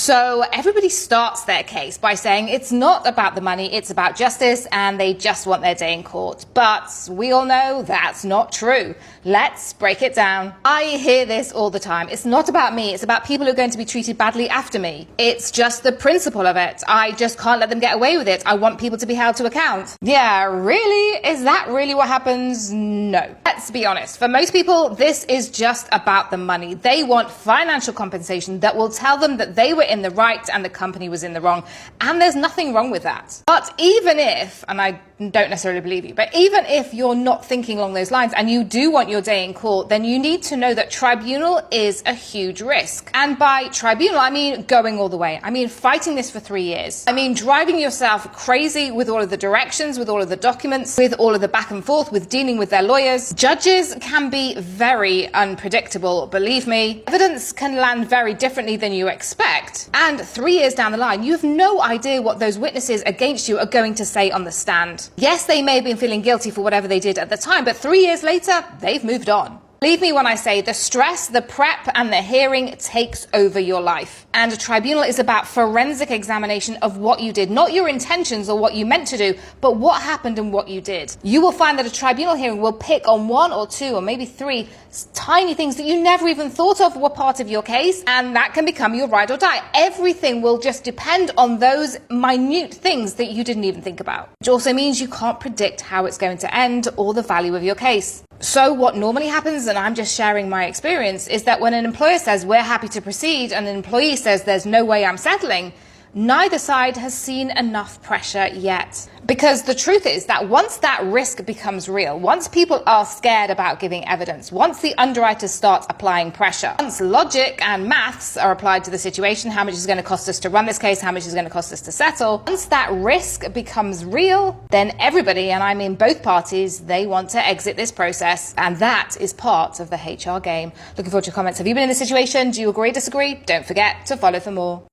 So everybody starts their case by saying it's not about the money, it's about justice, and they just want their day in court. But we all know that's not true. Let's break it down. I hear this all the time. It's not about me, it's about people who are going to be treated badly after me. It's just the principle of it. I just can't let them get away with it. I want people to be held to account. Yeah, really? Is that really what happens? No. Let's be honest. For most people, this is just about the money. They want financial compensation that will tell them that they were in the right and the company was in the wrong. And there's nothing wrong with that. But even if, and I don't necessarily believe you, but even if you're not thinking along those lines and you do want your day in court, then you need to know that tribunal is a huge risk. And by tribunal, I mean going all the way. I mean fighting this for 3 years. I mean driving yourself crazy with all of the directions, with all of the documents, with all of the back and forth, with dealing with their lawyers. Judges can be very unpredictable, believe me. Evidence can land very differently than you expect. And 3 years down the line, you have no idea what those witnesses against you are going to say on the stand. Yes, they may have been feeling guilty for whatever they did at the time, but 3 years later, they've moved on. Believe me when I say the stress, the prep, and the hearing takes over your life. And a tribunal is about forensic examination of what you did, not your intentions or what you meant to do, but what happened and what you did. You will find that a tribunal hearing will pick on 1 or 2 or maybe 3 tiny things that you never even thought of were part of your case, and that can become your ride or die. Everything will just depend on those minute things that you didn't even think about. Which also means you can't predict how it's going to end or the value of your case. So what normally happens, and I'm just sharing my experience, is that when an employer says we're happy to proceed and an employee says there's no way I'm settling, neither side has seen enough pressure yet. Because the truth is that once that risk becomes real, once people are scared about giving evidence, once the underwriters start applying pressure, once logic and maths are applied to the situation, how much is it going to cost us to run this case, how much is it going to cost us to settle, once that risk becomes real, then everybody, and I mean both parties, they want to exit this process. And that is part of the HR game. Looking forward to your comments. Have you been in this situation? Do you agree, disagree? Don't forget to follow for more.